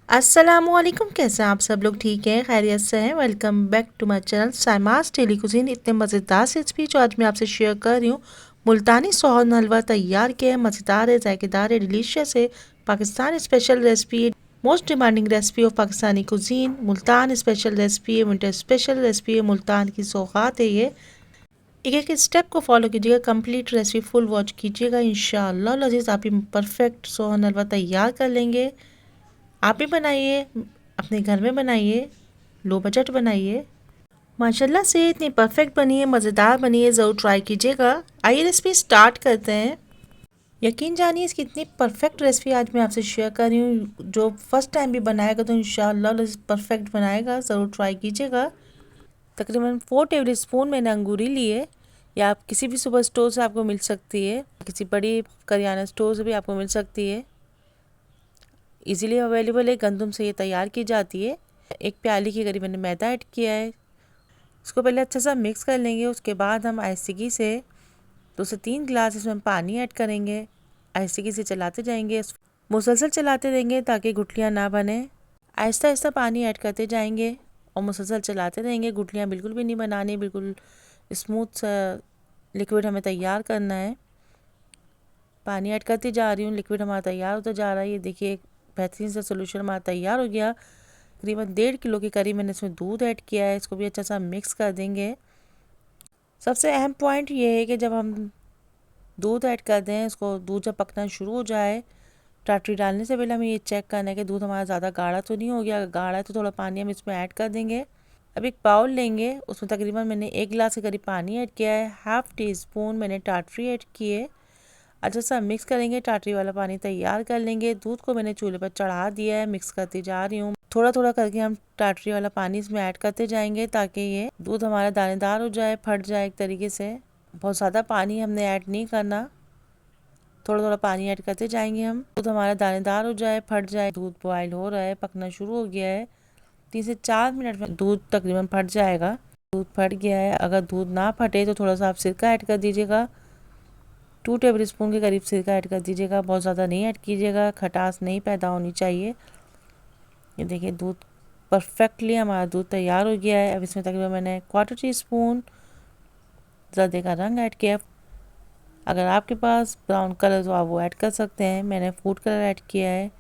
अस्सलामुअलैकुम, कैसे हैं आप सब लोग? ठीक है, खैरियत से हैं। Welcome back to my channel Saima's daily cuisine. इतने मज़ेदार से रेसिपी जो आज मैं आपसे शेयर कर रही हूँ, मुल्तानी सोहन हलवा तैयार किया है। मज़ेदार है, जायकेदार है, डिलीशियस है। Pakistan special recipe, most demanding recipe of Pakistani cuisine. Multan special recipe है, विंटर स्पेशल रेसिपी है, मुल्तान की सौगात है ये। एक एक स्टेप को फॉलो कीजिएगा, कंप्लीट रेसिपी फुल वॉच कीजिएगा। इंशाअल्लाह लजीज आप ही परफेक्ट सोहन हलवा तैयार कर लेंगे। आप भी बनाइए, अपने घर में बनाइए, लो बजट बनाइए। माशाल्लाह से इतनी परफेक्ट बनी है, मज़ेदार बनी है, ज़रूर ट्राई कीजिएगा। आइए रेसिपी स्टार्ट करते हैं। यकीन जानिए इसकी इतनी परफेक्ट रेसिपी आज मैं आपसे शेयर कर रही हूँ। जो फर्स्ट टाइम भी बनाएगा तो इंशाअल्लाह परफेक्ट बनाएगा, ज़रूर ट्राई कीजिएगा। तकरीबन 4 टेबल स्पून मैंने अंगूरी लिए, या आप किसी भी सुपर स्टोर से आपको मिल सकती है, किसी बड़ी करियाना स्टोर से भी आपको मिल सकती है। इजीली अवेलेबल है, गंदम से ये तैयार की जाती है। एक प्याली के करीब मैंने मैदा ऐड किया है। इसको पहले अच्छा सा मिक्स कर लेंगे। उसके बाद हम आहिस्ते से 2 से 3 गिलास इसमें पानी ऐड करेंगे। आहिस्ते से चलाते जाएंगे, मुसलसल चलाते रहेंगे ताकि गुठलियाँ ना बने। आहिस्ता आहिस्ता पानी ऐड करते जाएंगे और मुसलसल चलाते रहेंगे। गुठलियाँ बिल्कुल भी नहीं बनानी, बिल्कुल स्मूथ सा लिक्विड हमें तैयार करना है। पानी ऐड करती जा रही हूँ, लिक्विड हमारा तैयार होता जा रहा है। ये देखिए बेहतरीन सा सोल्यूशन हमारा तैयार हो गया। तकरीबन 1.5 किलो के करीब मैंने इसमें दूध ऐड किया है। इसको भी अच्छा सा मिक्स कर देंगे। सबसे अहम पॉइंट ये है कि जब हम दूध ऐड कर दें, इसको दूध जब पकना शुरू हो जाए, टाटरी डालने से पहले हमें ये चेक करना है कि दूध हमारा ज़्यादा गाढ़ा तो नहीं हो गया। अगर गाढ़ा है तो थोड़ा पानी हम इसमें ऐड कर देंगे। अब एक बाउल लेंगे, उसमें तकरीबन मैंने 1 गिलास के करीब पानी ऐड किया है। हाफ़ टी स्पून मैंने टाटरी ऐड की है। अच्छा सा मिक्स करेंगे, टाटरी वाला पानी तैयार कर लेंगे। दूध को मैंने चूल्हे पर चढ़ा दिया है, मिक्स करती जा रही हूँ। थोड़ा थोड़ा करके हम टाटरी वाला पानी इसमें ऐड करते जाएंगे ताकि ये दूध हमारा दानेदार हो जाए, फट जाए एक तरीके से। बहुत ज़्यादा पानी हमने ऐड नहीं करना, थोड़ा थोड़ा पानी ऐड करते जाएंगे हम। दूध हमारा दानेदार हो जाए, फट जाए। दूध बॉयल हो रहा है, पकना शुरू हो गया है। 3 से 4 मिनट में दूध तकरीबन फट जाएगा। दूध फट गया है। अगर दूध ना फटे तो थोड़ा सा आप सिरका ऐड कर दीजिएगा। 2 टेबल स्पून के करीब सिरका ऐड कर दीजिएगा, बहुत ज़्यादा नहीं ऐड कीजिएगा, खटास नहीं पैदा होनी चाहिए। ये देखिए दूध परफेक्टली हमारा दूध तैयार हो गया है। अब इसमें तकरीबन मैंने 1/4 टी स्पून ज़र्दे का रंग ऐड किया। अगर आपके पास ब्राउन कलर तो आप वो ऐड कर सकते हैं। मैंने फूड कलर ऐड किया है।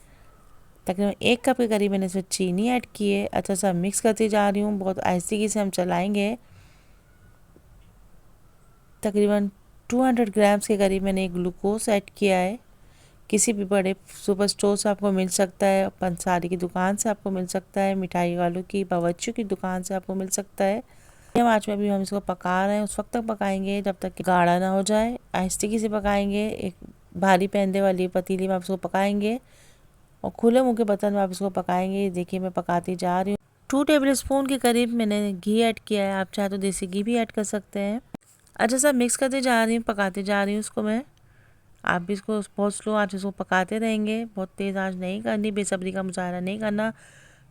तकरीबन 1 कप के करीब मैंने इसमें चीनी ऐड की है। अच्छा सा मिक्स करती जा रही हूँ, बहुत आहिस्ते से हम चलाएँगे। तकरीबन 200 ग्राम्स के करीब मैंने ग्लूकोज ऐड किया है। किसी भी बड़े सुपर स्टोर से आपको मिल सकता है, पंसारी की दुकान से आपको मिल सकता है, मिठाई वालों की, बावर्ची की दुकान से आपको मिल सकता है। हम आँच में अभी हम इसको पका रहे हैं, उस वक्त तक पकाएंगे जब तक कि गाढ़ा ना हो जाए। आहिस्ते से पकाएंगे। एक भारी पैंदे वाली पतीली में आप इसको पकाएंगे और खुले मुँह के बर्तन में आप इसको पकाएंगे। देखिए मैं पकाती जा रही हूँ। 2 टेबल स्पून के करीब मैंने घी ऐड किया है। आप चाहे तो देसी घी भी ऐड कर सकते हैं। अच्छा सा मिक्स करते जा रही हूँ, पकाते जा रही हूँ उसको मैं। आप भी इसको बहुत स्लो आंच इसको पकाते रहेंगे, बहुत तेज़ आंच नहीं करनी, बेसब्री का मुजाहरा नहीं करना,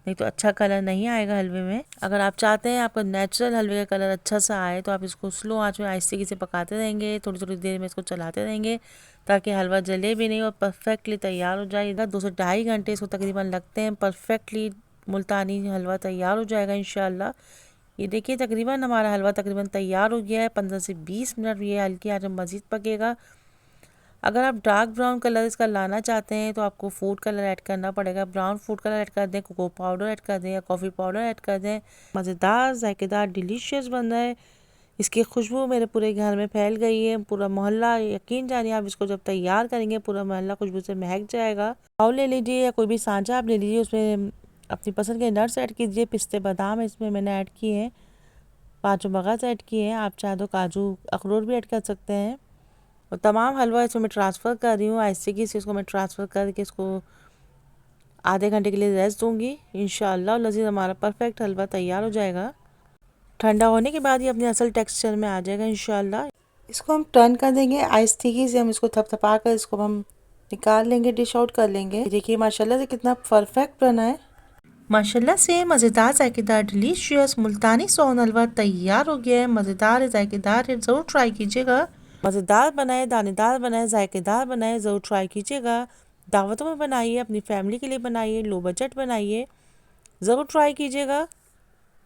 नहीं तो अच्छा कलर नहीं आएगा हलवे में। अगर आप चाहते हैं आपका नेचुरल हलवे का कलर अच्छा सा आए तो आप इसको स्लो आंच में आहिस्ते से पकाते रहेंगे। थोड़ी थोड़ी देर में इसको चलाते रहेंगे ताकि हलवा जले भी नहीं और परफेक्टली तैयार हो जाए। 2 से 2.5 घंटे इसको तकरीबन लगते हैं, परफेक्टली मुल्तानी हलवा तैयार हो जाएगा इंशाल्लाह। ये देखिए तकरीबन हमारा हलवा तकरीबन तैयार हो गया है। 15 से 20 मिनट ये हल्की आंच में मज़ीद पकेगा। अगर आप डार्क ब्राउन कलर इसका लाना चाहते हैं तो आपको फूड कलर ऐड करना पड़ेगा। ब्राउन फूड कलर ऐड कर दें, कोको पाउडर ऐड कर दें या कॉफ़ी पाउडर ऐड कर दें। मज़ेदार, जायकेदार, डिलीशियस बन रहा है। इसकी खुशबू मेरे पूरे घर में फैल गई है, पूरा मोहल्ला, यकीन जानिए आप इसको जब तैयार करेंगे पूरा मोहल्ला खुशबू से महक जाएगा। बाउल ले लीजिए या कोई भी सांचा आप ले लीजिए, उसमें अपनी पसंद के नट्स ऐड कीजिए। पिस्ते बादाम इसमें मैंने ऐड किए हैं, 5 मगज़ ऐड किए हैं। आप चाहे तो काजू अखरोट भी ऐड कर सकते हैं। और तमाम हलवा इसमें मैं ट्रांसफ़र कर रही हूँ। आहिस्ते से इसको मैं ट्रांसफ़र करके इसको आधे घंटे के लिए रेस्ट दूँगी। इंशाअल्लाह लज़ीज़ हमारा परफेक्ट हलवा तैयार हो जाएगा। ठंडा होने के बाद ये अपने असल टेक्सचर में आ जाएगा इंशाअल्लाह। इसको हम टर्न कर देंगे, आहिस्ते से हम इसको थपथपा कर इसको हम निकाल लेंगे, डिश आउट कर लेंगे। देखिए माशाल्लाह से कितना परफेक्ट बना है। माशाल्लाह से मज़ेदार, जायकेदार, डिलीशियस मुल्तानी सोहन हलवा तैयार हो गया है। मज़ेदार है, जायकेदार है, ज़रूर ट्राई कीजिएगा। मज़ेदार बनाए, दानेदार बनाए, जायकेदार बनाए, ज़रूर ट्राई कीजिएगा। दावतों में बनाइए, अपनी फैमिली के लिए बनाइए, लो बजट बनाइए, ज़रूर ट्राई कीजिएगा।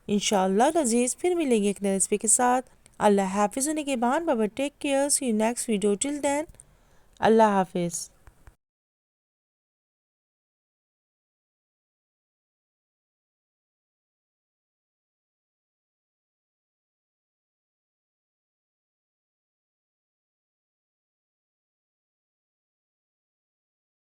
इंशाल्लाह लजीज फिर मिलेंगे एक नई रेसिपी के साथ। अल्लाह हाफिज़। निगहबान बाबा, take care, see you next video, till then अल्लाह हाफिज़।